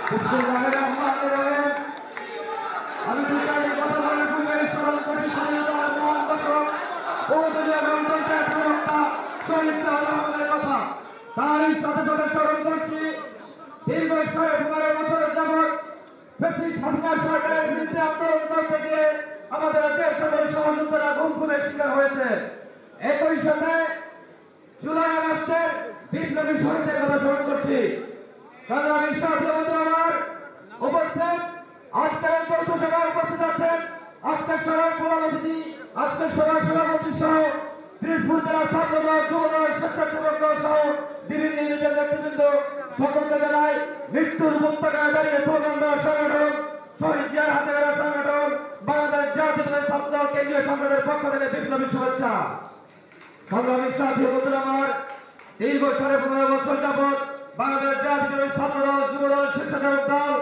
বিসমিল্লাহির রহমানির রহিম। আমি বিচারের কথা বলে পূর্বে স্মরণ করি স্বাধীনতার মহান দশক ও দুনিয়া গণতন্ত্রের প্রবক্তা শহীদ শাহজালালের কথা। তারই সাথে সাথে স্মরণ করছি দীর্ঘ 15 বছরের যাবৎ ফ্যাসিস্ট হাসিনা সরকারের বিরুদ্ধে আন্দোলন করতে গিয়ে আমাদের দেশ সদর সহযোদ্ধারা গুম খুনের শিকার হয়েছে। একই সাথে জুলাই আগস্টের বিপ্লবী শহীদদের কথা স্মরণ করছি। সংগ্রামী সাথী আমার উপস্থিত আজকের চৌথ সভায় উপস্থিত আছেন আজকের সভার প্রধান অতিথি, আজকের সভার সভাপতি সহ পিরোজপুর জেলার ছাত্রদল, যুবদল, স্বেচ্ছাসেবক দল সহ বিভিন্ন ইউনিটের নেতৃবৃন্দ সকলকে জানাই মৃত্যুর উপত্যকায় দাঁড়িয়ে স্লোগান দেওয়ার সংগঠন শহীদ জিয়ার হাতে গড়া সংগঠন বাংলাদেশ জাতীয়তাবাদী ছাত্রদল কেন্দ্রীয় সংগঠনের পক্ষ থেকে বিপ্লবী শুভেচ্ছা। সংগ্রামী সাথী আমার দীর্ঘ 15.5 বছর যাবৎ বাংলাদেশ জাতীয়তাবাদী ছাত্রদল, যুবদল, স্বেচ্ছাসেবক দল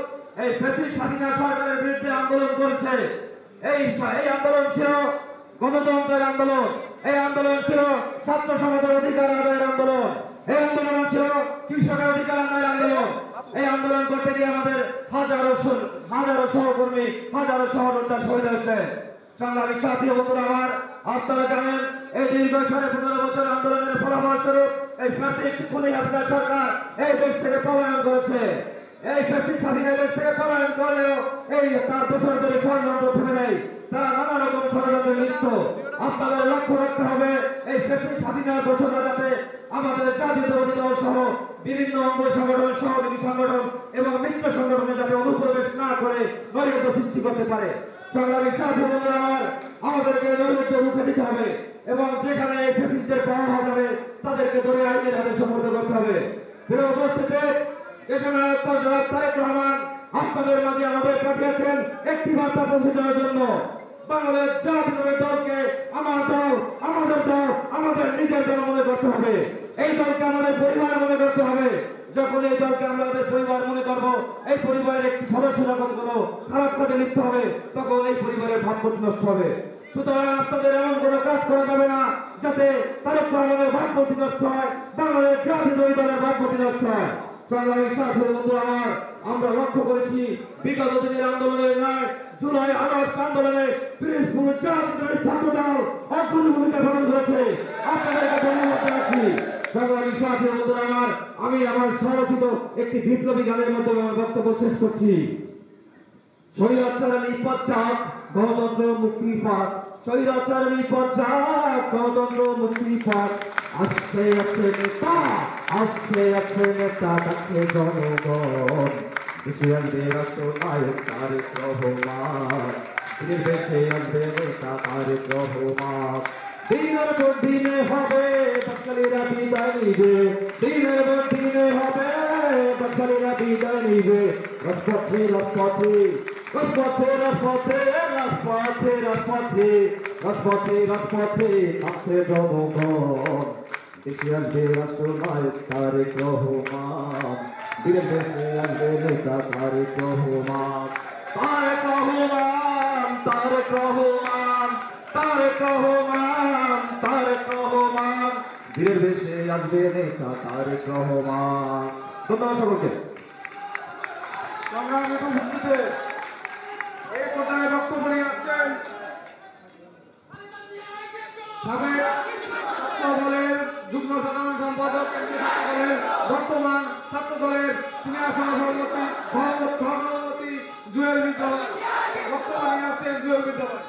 এই ফ্যাসিস্ট হাসিনা সরকারের বিরুদ্ধে আন্দোলন করেছে। এই আন্দোলন ছিল গণতন্ত্রের আন্দোলন, এই আন্দোলন ছিল ছাত্র সমাজের অধিকার আদায়ের আন্দোলন, এই আন্দোলন ছিল কৃষকের অধিকার আদায়ের আন্দোলন। এই আন্দোলন করতে গিয়ে আমাদের হাজারো সহকর্মী, হাজারো সহযোদ্ধা শহীদ হয়েছে। সংগ্রামী সাথী আমার আপনারা জানেন এই দীর্ঘ 15.5 বছর আন্দোলনের ফলাফল স্বরূপ এই ফ্যাসিস্ট খুনি হাসিনা সরকার এই দেশ থেকে পলায়ন করেছে। এই ফ্যাসিস্ট হাসিনা দেশ থেকে পলায়ন করলেও এই তার দোষরদের ষড়যন্ত্র থেমে নেই, তারা নানা রকম ষড়যন্ত্রে লিপ্ত। আপনাদের লক্ষ্য রাখতে হবে এই ফ্যাসিস্ট হাসিনার দোষররা যাতে আমাদের জাতীয়তাবাদী দল সহ বিভিন্ন অঙ্গ সংগঠন, সহযোগী সংগঠন এবং মিত্র সংগঠনে যাতে অনুপ্রবেশ না করে নৈরাজ্য সৃষ্টি করতে পারে। সংগ্রামী সাথী আমার আমাদেরকে নৈরাজ্য রুখে দিতে হবে এবং যেখানে এই ফ্যাসিস্টদের পাওয়া যাবে তাদেরকে ধরে আইনের হাতে সমর্থ করতে হবে। প্রিয় উপস্থিতি, দেশনায়ক জনাব তারেক রহমান আপনাদের মাঝে আমাদের পাঠিয়েছেন একটি বার্তা পৌঁছে দেওয়ার জন্য। বাংলাদেশ জাতীয়তাবাদী দলকে আমার দল, আমাদের দল, আমাদের নিজের দল মনে করতে হবে। এই দলকে আমাদের পরিবার মনে করতে হবে। যখন এই দলকে আমরা আমাদের পরিবার মনে করবো, এই পরিবারের একটি সদস্য যখন কোনো খারাপ কাজে লিপ্ত হবে তখন এই পরিবারের ভাবমূর্তি নষ্ট হবে। সুতরাং আপনাদের এমন কোনো কাজ করা যাবে না যাতে তারেক রহমানের ভাবমূর্তি নষ্ট হয়, বাংলাদেশ জাতীয়তাবাদী দলের ভাবমূর্তি নষ্ট হয়। সংগ্রামী সাথী আমার আমরা লক্ষ্য করেছি বিগত দিনের আন্দোলনের ন্যায় জুলাই আগস্ট আন্দোলনে পিরোজপুর জাতীয়তাবাদী ছাত্রদল অগ্রণী ভূমিকা পালন করেছে। আপনাদেরকে ধন্যবাদ জানাচ্ছি। সংগ্রামী সাথী আমার আমি আমার স্বরচিত একটি বিপ্লবী গানের মাধ্যমে আমার বক্তব্য শেষ করছি। স্বৈরাচার নিপাত চাক, গণতন্ত্র মুক্তি পাক, স্বৈরাচার নিপাত চাক, গণতন্ত্র মুক্তি পাক। আসছে আছে নেতা, আসছে আছে নেতা, ডাকছে জনগণ, দেশে আসবে রাষ্ট্রনায়ক তারেক রহমান, দেশে আসবে নেতা তারেক রহমান। দিনের পর দিনে হবে বাঙালিরা বিদায় নিবে, দিনের পর দিনে হবে বাঙালিরা বিদায় নিবে। রাজপথে রাজপথে রাজপথে রাজপথে রাজপথে রাজপথে রাজপথে রাজপথে আছে জনগণ, দেশে আসবে রাষ্ট্রনায়ক তারেক রহমান, দেশে আসবে নেতা তারেক রহমান। তারেক রহমান, তারেক রহমান, তারেক রহমান, তারেক রহমান, বীরের দেশে আসবে নেতা তারেক রহমান। ধন্যবাদ সকলকে। সংগ্রামী উপস্থিতিতে এই কথায় বক্তব্য নিয়ে আসছেন সাবেক ছাত্র দলের যুগ্ম সাধারণ সম্পাদক, কেন্দ্রীয় ছাত্র দলের বর্তমান ছাত্র দলের সিনিয়র সভাপতি জুয়েল বিদ্যালয়। বক্তব্য নিয়ে আসছেন জুয়েল বিদ্যালয়।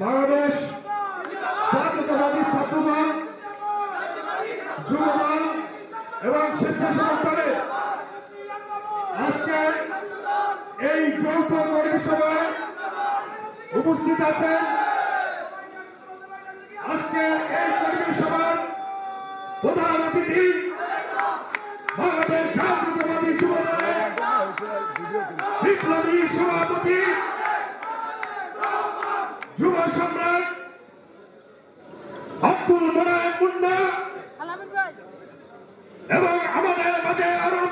বাংলাদেশ জাতীয়তাবাদী ছাত্রদল, যুবদল এবং স্বেচ্ছাসেবক দলের আজকে এই যৌথ কর্মী সভায় উপস্থিত আছেন। আজকে এই কর্মী সভার প্রধান অতিথি বাংলাদেশ জাতীয়তাবাদী যুব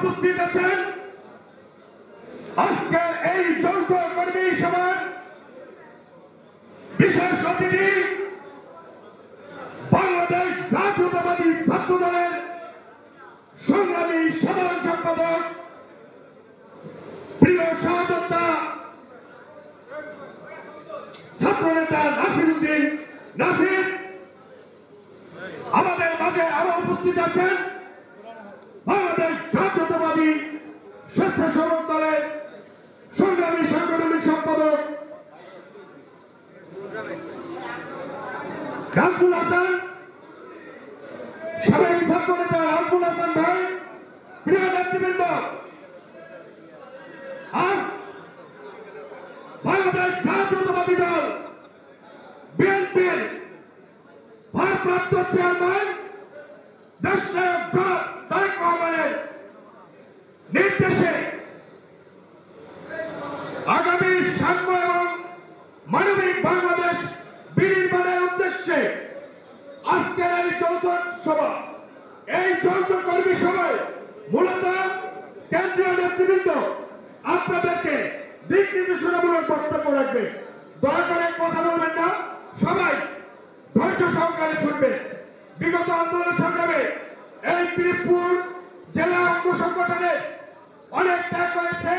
উপস্থিত আছেন আজকের এই যৌথ কর্মী সভার বিশেষ অতিথি বাংলাদেশ জাতীয়তাবাদী ছাত্র দলের সংগ্রামী সাধারণ সম্পাদক প্রিয় সহযোদ্ধা ছাত্রনেতা নাসিরউদ্দিন নাসির। আমাদের মাঝে আরো উপস্থিত আছেন বাংলাদেশ জাতীয়তাবাদী স্বেচ্ছাসেবক দলের সংগ্রামী সাংগঠনিক সম্পাদক রাজবুল হাসান, সাবেক ছাত্রনেতা রাজবুল হাসান ভাই। প্রিয় নেতৃবৃন্দ, আজ বাংলাদেশ জাতীয়তাবাদী দল বিএনপির ভারপ্রাপ্ত চেয়ারম্যান দেশনায়ক জনাব তারেক রহমানের নির্দেশে আগামী সাম্য এবং মানবিক বাংলাদেশ বিনির্মাণের উদ্দেশ্যে আজকের এই যৌথ সভা, এই যৌথ কর্মী সভায় মূলত কেন্দ্রীয় নেতৃবৃন্দ আপনাদেরকে দিক নির্দেশনামূলক বক্তব্য রাখবে। দয়া করে কথা বলবেন না, সবাই ধৈর্য সহকারে শুনবে। বিগত আন্দোলন সংগ্রামে এই পিরোজপুর জেলা অঙ্গ সংগঠনে অনেক ত্যাগ হয়েছে,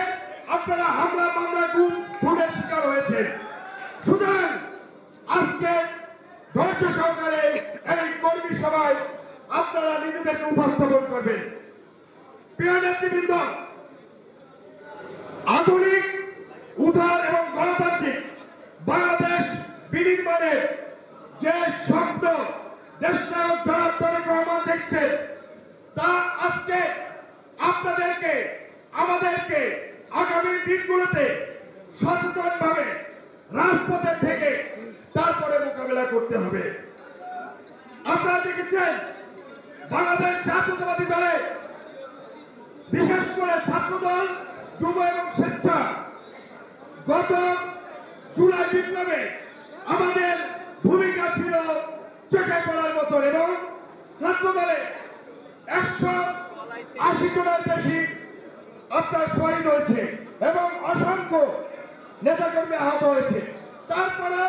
আপনারা হামলা মামলা গুম খুনের শিকার হয়েছে। সুতরাং আজকে ধৈর্য সহকারে এই কর্মী সভায় আপনারা নিজেদেরকে উপস্থাপন করবেন। প্রিয় নেতৃবৃন্দ, আধুনিক উদার এবং গণতান্ত্রিক বাংলাদেশ বিনির্মাণের যে স্বপ্ন দেশনায়ক জনাব তারেক রহমান দেখছে, তা আজকে আপনাদেরকে আমাদেরকে আগামী দিনগুলোতে সচেতনভাবে রাজপথে থেকে তারপরে মোকাবেলা করতে হবে। আপনারা দেখেছেন বাংলাদেশ জাতীয়তাবাদী দলে বিশেষ করে ছাত্রদল, যুব এবং স্বেচ্ছা গত জুলাই বিপ্লবে আমাদের ভূমিকা ছিল চোখে পড়ার মতো, এবং ছাত্রদলে 180 জনের বেশি আপনার শহীদ হয়েছে এবং অসংখ্য নেতাকর্মী আহত হয়েছে। তারপরে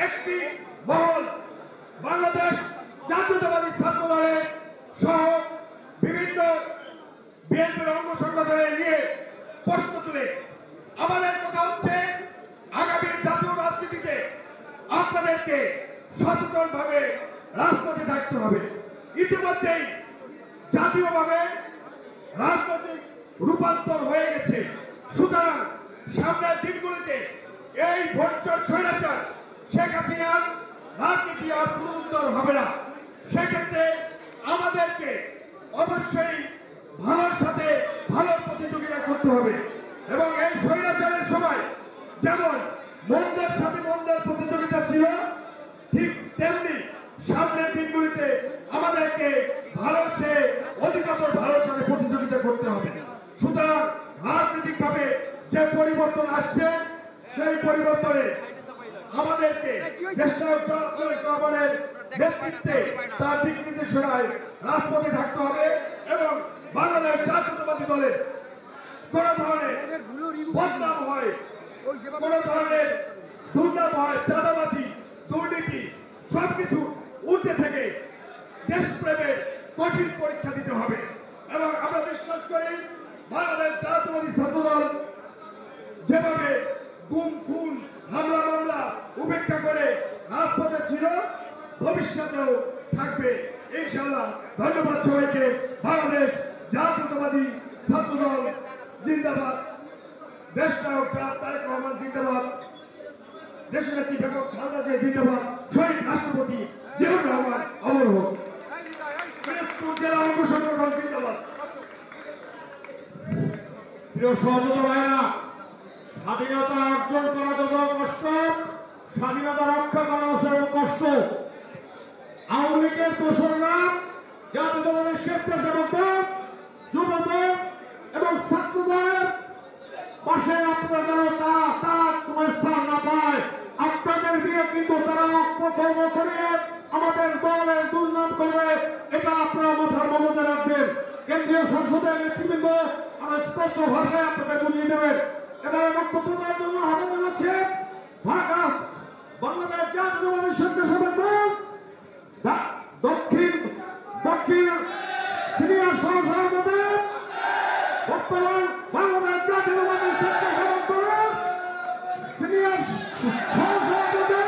একটি মহল বাংলাদেশ জাতীয়তাবাদী ছাত্র দলের সহ বিভিন্ন বিএনপির অঙ্গ সংগঠনে নিয়ে প্রশ্ন তুলে আমাদের কথা হচ্ছে আগামী জাতীয় রাজনীতিতে আপনাদেরকে সচেতন ভাবে রাজপথে থাকতে হবে। ইতিমধ্যেই জাতীয়ভাবে রাজনৈতিক রূপান্তর হয়ে গেছে। সুতরাং সামনের দিনগুলিতে এই ভোটচোর স্বৈরাচার শেখ হাসিনার রাজনীতি আর পুনরুদ্ধার হবে না। সেক্ষেত্রে আমাদেরকে অবশ্যই ভালোর সাথে ভালো প্রতিযোগিতা করতে হবে, এবং এই স্বৈরাচারের সময় যেমন মন্দের সাথে মন্দের প্রতিযোগিতা ছিল, ঠিক তেমনি সামনের দিনগুলিতে আমাদেরকে ভালোর চেয়ে অধিকতর ভালোর সাথে প্রতিযোগিতা করতে হবে। সুতরাং রাজনৈতিকভাবে যে পরিবর্তন আসছে, সেই পরিবর্তনে আমাদেরকে দেশনায়ক জনাব তারেক রহমানের নেতৃত্বে তার দিক নির্দেশনায় রাজপথে থাকতে হবে, এবং বাংলাদেশ জাতীয়তাবাদী দলে কোন ধরনের বদনাম হয়, কোন ধরনের দুর্নাম হয়, চাঁদাবাজি, দুর্নীতি সবকিছু উঠে থেকে দেশপ্রেমের কঠিন পরীক্ষা দিতে হবে। এবং আমরা বিশ্বাস করি বাংলাদেশ জাতীয়তাবাদী ছাত্রদল যেভাবে গুম খুন হামলা মামলা উপেক্ষা করে রাজপথে ছিল, ভবিষ্যতেও থাকবে ইনশাআল্লাহ। ধন্যবাদ সবাইকে। বাংলাদেশ জাতীয়তাবাদী ছাত্রদল জিন্দাবাদ, দেশনায়ক জনাব তারেক রহমান জিন্দাবাদ, দেশনেত্রী বেগম খালেদা জিয়া জিন্দাবাদ, শহীদ রাষ্ট্রপতি জিয়াউর রহমান অমর হোক। পিরোজপুর জেলা অঙ্গ সংগঠন জিন্দাবাদ। প্রিয় সহযোগী ভাইরা, স্বাধীনতা অর্জন করা যত কষ্ট, স্বাধীনতা রক্ষা করা সেরকম কষ্ট। আওয়ামী লীগের দোসররা জাতীয়তাবাদের স্বেচ্ছাসেবক দল, যুব দল এবং ছাত্র দলের পাশে আপনারা যেন তারা কোনো স্থান না পায়, আপনাদের দিয়ে কিন্তু তারা অপকর্ম করিয়ে আমাদের দলের দুর্নাম করবে, এটা আপনারা মাথার মধ্যে রাখবেন। কেন্দ্রীয় সংসদের নেতৃবৃন্দ আমরা স্পষ্ট ভাষায় আপনাদের বুঝিয়ে দেবেন। এবার বক্তব্য দেওয়ার জন্য হাতে জানাচ্ছে ঢাকা বাংলাদেশ জাতীয়তাবাদী স্বেচ্ছাসেবক দল দক্ষিণ সিনিয়র সহসভাপতি বর্তমান বাংলাদেশ জাতীয়তাবাদী স্বেচ্ছাসেবক দলের সিনিয়র সহসভাপতি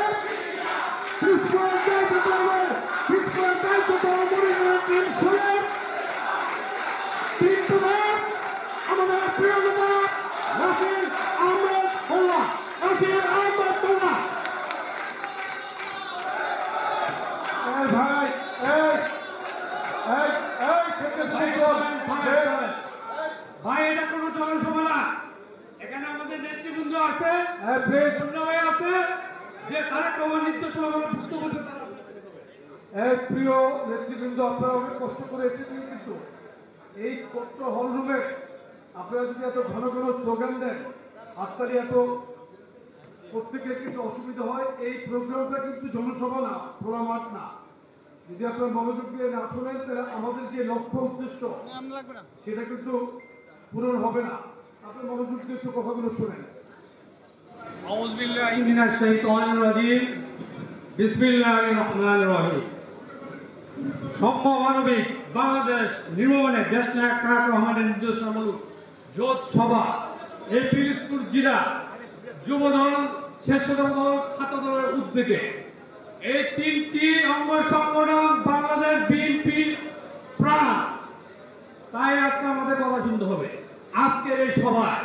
আমাদের প্রিয় নেতা নাসির আহমেদ মোল্লা। ভাই ভাই এটা কোনো জনসভা না, এখানে আমাদের নেতৃবৃন্দ আছে, আছে যে তারা ক্রমণ নির্দেশনা ভুক্ত করতে প্রিয় নেতৃবৃন্দ, আপনারা অনেক কষ্ট করে এসেছেন, কিন্তু এই ছোট্ট হল রুমে আপনারা যদি এত ঘন ঘন স্লোগান দেন, আপনারই এত প্রত্যেকের কিন্তু অসুবিধা হয়। এই প্রোগ্রামটা কিন্তু জনসভা না, খোলা মাঠ না। যদি আপনারা মনোযোগ দিয়ে না শোনেন তাহলে আমাদের যে লক্ষ্য উদ্দেশ্য সেটা কিন্তু পূরণ হবে না। আপনার মনোযোগ দিয়ে একটু কথাগুলো শোনেন। আউযু বিল্লাহি মিনাশ শাইতানির রাজিম, বিসমিল্লাহির রহমানির রহিম। সভ্য মানবিক বাংলাদেশ নির্মাণে দেশনায়ক তারেক রহমানের নির্দেশনামূলক জোট সভা এই পিরোজপুর জেলা যুবদল, স্বেচ্ছাসেবক দল, ছাত্র দলের উদ্যোগে এই তিনটি অঙ্গ সংগঠন বাংলাদেশ বিএনপি প্রাণ। তাই আজকে আমাদের কথা শুনতে হবে। আজকের এই সভায়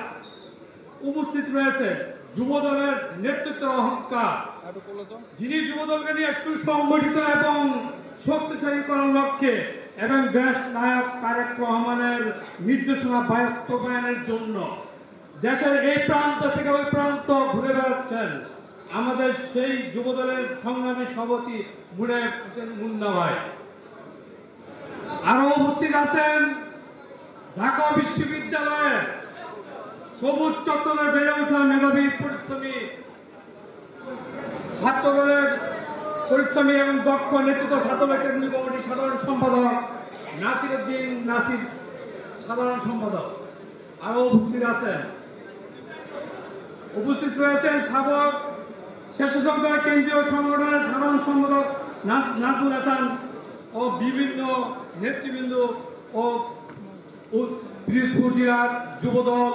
উপস্থিত রয়েছে যুবদলের নেতৃত্বের অহংকার, যিনি যুবদলকে নিয়ে সুসংগঠিত এবং শক্তিশালী করার লক্ষ্যে এবং দেশ নায়ক তারেক রহমানের নির্দেশনা বাস্তবায়নের জন্য দেশের এই প্রান্ত থেকে ওই প্রান্ত ঘুরে বেড়াচ্ছেন আমাদের সেই যুবদলের সংগ্রামী সভাপতি মুনায়েব হোসেন মুন্না ভাই। আরো উপস্থিত আছেন ঢাকা বিশ্ববিদ্যালয়ের সবুজ চত্বরে বেড়ে ওঠা মেধাবী পরিশ্রমী ছাত্র দলের পরিশ্রমী এবং দক্ষ নেতৃত্ব ছাত্রদল কেন্দ্রীয় কমিটির সাধারণ সম্পাদক নাসির উদ্দিন নাসির, সাধারণ সম্পাদক। আরো উপস্থিত রয়েছেন সাবেক স্বেচ্ছাসেবক দল কেন্দ্রীয় সংগঠনের সাধারণ সম্পাদক নাজমুল হাসান ও বিভিন্ন নেতৃবৃন্দ ও পিরোজপুর জেলার যুবদল,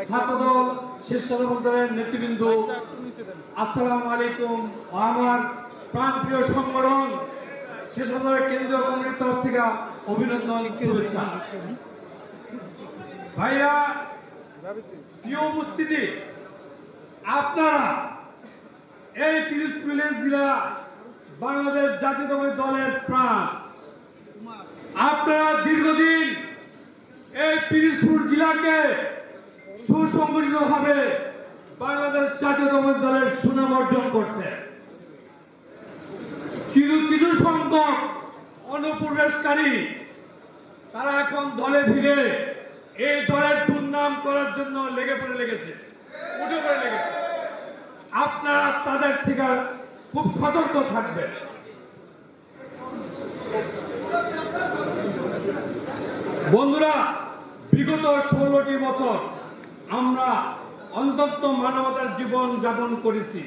ছাত্রদল, স্বেচ্ছাসেবক দলের নেতৃবৃন্দ। আসসালামু আলাইকুম। আমার প্রাণপ্রিয় সংগঠন স্বেচ্ছাসেবক দলের কেন্দ্রীয় কমিটির তরফ থেকে অভিনন্দন, শুভেচ্ছা। ভাইরা, প্রিয় উপস্থিতি, আপনারা এই পিরোজপুর জেলা বাংলাদেশ জাতীয়তাবাদী দলের প্রাণ। আপনারা দীর্ঘদিন এই পিরোজপুর জেলাকে সুসংগঠিতভাবে বাংলাদেশ জাতীয়তাবাদী দলের সুনাম অর্জন করছে। কিছু সংখ্যক অনুপ্রবেশকারী তারা এখন দলে ফিরে এই দলের দুর্নাম করার জন্য উঠে পড়ে লেগেছে। আপনারা তাদের থেকে খুব সতর্ক থাকবেন। বন্ধুরা, বিগত 16টি বছর আমরা অন্তত মানবতার জীবন যাপন করেছি।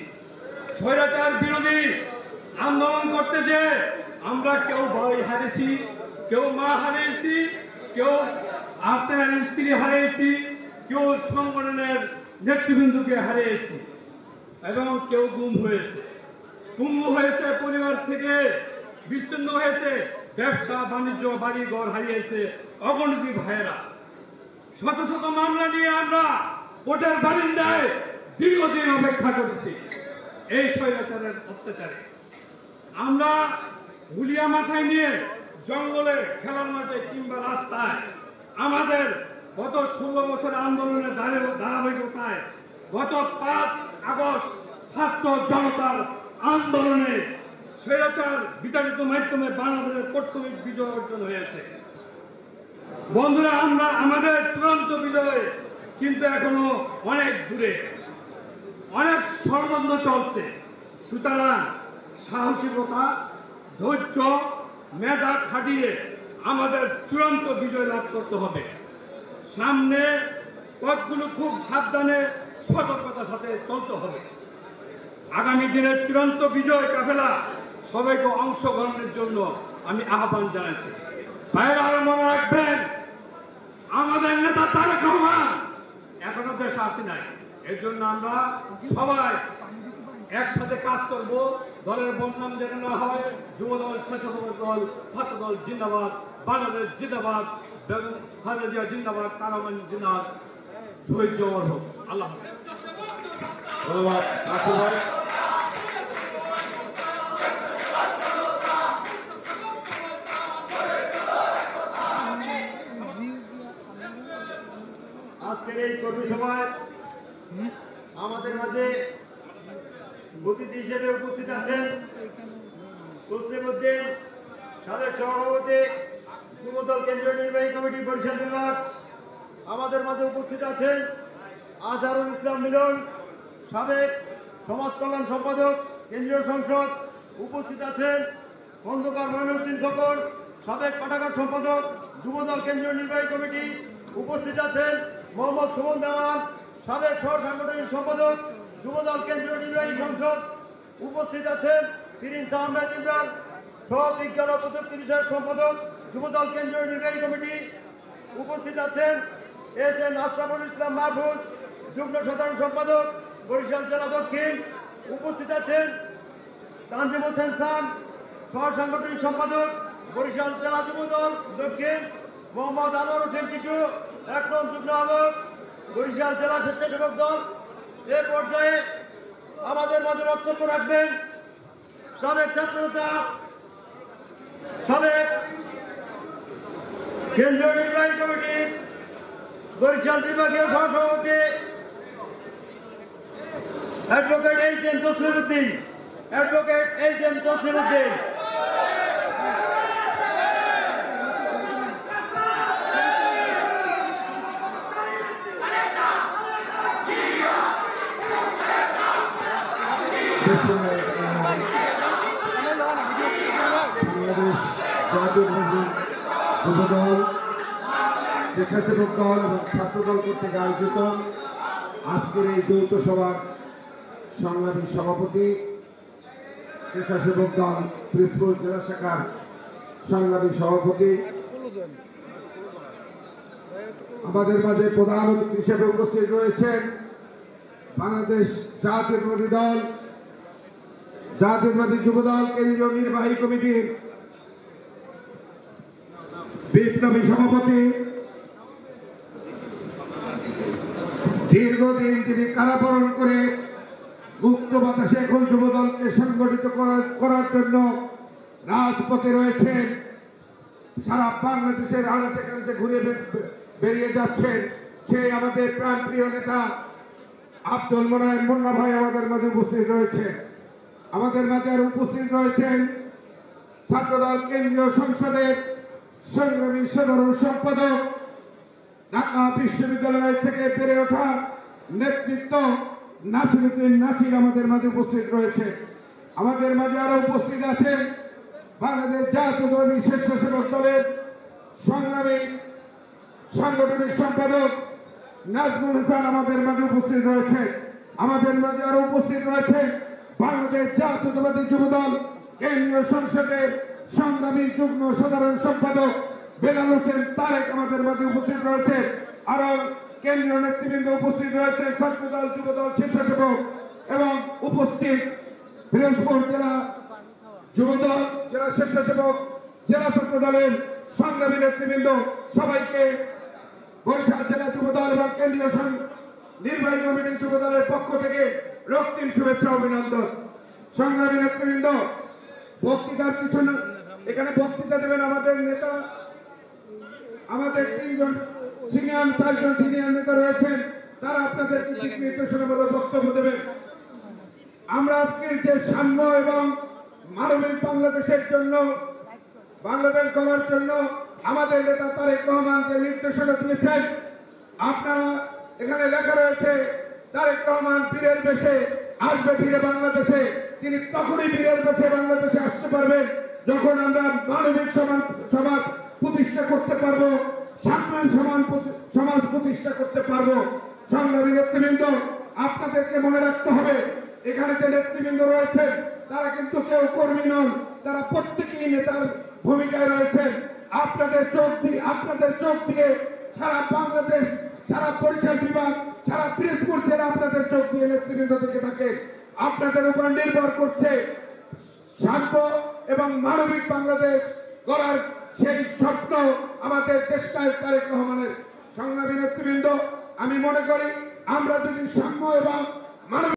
স্বৈরাচার বিরোধী আন্দোলন করতে যে আমরা কেউ ভাই হারিয়েছি, কেউ মা হারিয়েছি, কেউ আপনার স্ত্রী হারিয়েছি, কেউ সংগঠনের নেতৃবৃন্দকে হারিয়েছি এবং কেউ গুম হয়েছে, পরিবার থেকে বিচ্ছিন্ন হয়েছে, ব্যবসা বাণিজ্য বাড়ি ঘর হারিয়েছে অগণিত ভাইয়েরা। শত শত মামলা নিয়ে আমরা কোর্টের বারিন্দায় দীর্ঘদিন অপেক্ষা করেছি এই স্বৈরাচারের অত্যাচারে। আমরা হুলিয়া মাথায় নিয়ে জঙ্গলে, খেলার মাঠে কিংবা রাস্তায় আমাদের গত 16 বছরের আন্দোলনের ধারাবাহিকতায় গত 5 আগস্ট ছাত্র জনতার আন্দোলনে স্বৈরাচার বিতাড়িত মাধ্যমে বাংলাদেশের কর্তব্য বিজয় অর্জন হয়েছে। বন্ধুরা, আমাদের চূড়ান্ত বিজয় কিন্তু এখনো অনেক দূরে, অনেক ষড়যন্ত্র চলছে। সুতরাং সাহসিকতা, ধৈর্য, মেধা খাটিয়ে আমাদের চূড়ান্ত বিজয় লাভ করতে হবে। সামনে পথগুলো খুব সাবধানে সতর্কতার সাথে চলতে হবে। আগামী দিনের চূড়ান্ত বিজয় কাফেলা সবাইকে অংশগ্রহণের জন্য আমি আহ্বান জানাচ্ছি। ভাইয়েরা আরো মনে রাখবেন, আমাদের নেতা তারেক রহমান এখনো দেশে আসে নাই। এর জন্য আমরা সবাই একসাথে কাজ করব। দলের বদনাম যেন না হয়। যুবদল, স্বেচ্ছাসেবক দল, ছাত্রদল জিন্দাবাদ, বাংলাদেশ জিন্দাবাদ, বেগম খালেদা জিয়া জিন্দাবাদ, তারামান জিন্দাবাদ। শহীদ জওয়ার হোক। আল্লাহ হাফেজ। ধন্যবাদ রাসেল ভাই। আজকের এই কর্মী সভায় আমাদের মাঝে অতিথি হিসেবে উপস্থিত আছেন তসলিমউদ্দিন, সাবেক সভাপতি, যুবদল কেন্দ্রীয় নির্বাহী কমিটি বরিশাল বিভাগ। আমাদের মাঝে উপস্থিত আছেন আজহারুল ইসলাম মিলন, সাবেক সমাজ কল্যাণ সম্পাদক, কেন্দ্রীয় সংসদ। উপস্থিত আছেন খন্দকার মঈনুদ্দিন ফকর, সাবেক পাঠাগার সম্পাদক, যুবদল কেন্দ্রীয় নির্বাহী কমিটি। উপস্থিত আছেন মোহাম্মদ সুমন দেওয়ান, সাবেক সহ সাংগঠনিক সম্পাদক, যুবদল কেন্দ্রীয় নির্বাহী সংসদ। উপস্থিত আছেন প্রিন্স আহমেদ ইমরান, সহ বিজ্ঞান ও প্রযুক্তি বিষয়ক সম্পাদক, যুবদল কেন্দ্রীয় নির্বাহী কমিটি। উপস্থিত আছেন এস এম আশরাফুল ইসলাম মাহফুজ, যুগ্ম সাধারণ সম্পাদক, বরিশাল জেলা দক্ষিণ। উপস্থিত আছেন তানজিম হোসেন খান, সহ সাংগঠনিক সম্পাদক, বরিশাল জেলা যুবদল দক্ষিণ। মোহাম্মদ আনোয়ার হোসেন টিটু, ১ নং যুগ্ম আহ্বায়ক, বরিশাল জেলা স্বেচ্ছাসেবক দল। এ পর্যায়ে আমাদের মাঝে বক্তব্য রাখবেন সাবেক ছাত্রনেতা, সাবেক কেন্দ্রীয় নির্বাহী কমিটির বরিশাল বিভাগীয় সহসভাপতি advocate H M Taslimuddin. Advocate H M Taslimuddin. Bangladesh Jatiyatabadi Jubodal, স্বেচ্ছাসেবক দল এবং ছাত্রদল কর্তৃক আয়োজিত আজকের এই যৌথ সভার সংগ্রামী সভাপতি, স্বেচ্ছাসেবক দল পিরোজপুর জেলা শাখার সংগ্রামী সভাপতি, আমাদের মাঝে প্রধান অতিথি হিসেবে উপস্থিত রয়েছেন বাংলাদেশ জাতীয়তাবাদী দল, জাতীয়তাবাদী যুবদল কেন্দ্রীয় নির্বাহী কমিটির বিপ্লবী সভাপতি, দীর্ঘদিন যিনি কারাবরণ করে মুক্ত বাতাসে এখন যুবদলকে সংগঠিত করার জন্য রাজপথে রয়েছেন, সারা বাংলাদেশের আনাচে কানাচে ঘুরে বেরিয়ে যাচ্ছেন, সেই আমাদের প্রাণপ্রিয় নেতা আব্দুল মোনায়েম মুন্না ভাই আমাদের মাঝে উপস্থিত রয়েছেন। আমাদের মাঝে আর উপস্থিত রয়েছেন ছাত্রদল কেন্দ্রীয় সংসদের সংগ্রামী সাধারণ সম্পাদক, ঢাকা বিশ্ববিদ্যালয় থেকে বেড়ে ওঠা নেতৃত্ব নাসিরউদ্দিন নাসির আমাদের মাঝে উপস্থিত রয়েছে। আমাদের মাঝে আরো উপস্থিত আছেন বাংলাদেশ জাতীয়তাবাদী স্বেচ্ছাসেবক দলের সংগ্রামী সাংগঠনিক সম্পাদক নাজমুল হাসান আমাদের মাঝে উপস্থিত রয়েছে। আমাদের মাঝে আরো উপস্থিত রয়েছে বাংলাদেশ জাতীয়তাবাদী যুবদল কেন্দ্রীয় সংসদের সংগ্রামী যুগ্ম সাধারণ সম্পাদক বেলাল হোসেন তারেক আমাদের মাঝে উপস্থিত রয়েছে। আরো কেন্দ্রীয় নেতৃবৃন্দ উপস্থিত রয়েছে, ছাত্রদল, যুবদল, স্বেচ্ছাসেবক এবং উপস্থিত পিরোজপুর জেলা যুবদল, জেলা স্বেচ্ছাসেবক, জেলা ছাত্রদলের সংগ্রামী নেতৃবৃন্দ, সবাইকে বরিশাল জেলা যুবদল এবং কেন্দ্রীয় নির্বাহী কমিটির যুবদলের পক্ষ থেকে রক্তিম শুভেচ্ছা অভিনন্দন। সংগ্রামী নেতৃবৃন্দ, বক্তৃতার পিছনে এখানে বক্তৃতা দেবেন আমাদের নেতা, আমাদের 3জন সিনিয়র, 4জন সিনিয়র নেতা রয়েছেন, তারা আপনাদের দিক নির্দেশনামূলক বক্তব্য দেবেন। আমরা আজকের যে সাম্য এবং মানবিক বাংলাদেশের জন্য, বাংলাদেশ গড়ার জন্য আমাদের নেতা তারেক রহমান যে নির্দেশনা দিয়েছেন, আপনারা এখানে লেখা রয়েছে তারেক রহমান বীরের বেশে আসবে ফিরে বাংলাদেশে। তিনি তখনই বীরের বেশে বাংলাদেশে আসতে পারবেন যখন আমরা মানবিক সমাজ প্রতিষ্ঠা করতে পারবো, সাম্যের সমাজ প্রতিষ্ঠা করতে পারবো। সংগ্রামী নেতৃবৃন্দ, আপনাদেরকে মনে রাখতে হবে, এখানে যে নেতৃবৃন্দ রয়েছেন তারা কিন্তু কেউ কর্মী নন, তারা প্রত্যেকেই নেতার ভূমিকায় রয়েছেন। আপনাদের চোখ দিয়ে সারা বাংলাদেশ, সারা বরিশাল বিভাগ, সারা পিরোজপুর জেলা আপনাদের চোখ দিয়ে নেতৃবৃন্দ থেকে থাকে। আপনাদের উপর নির্ভর করছে শান্ত এবং মানবিক বাংলাদেশ গড়ার সেই স্বপ্ন আমাদের দেশনায়ক তারেক রহমানের। সংগ্রামী নেতৃবৃন্দ, আমি মনে করি আমরা যদি সাম্য এবং মানবিক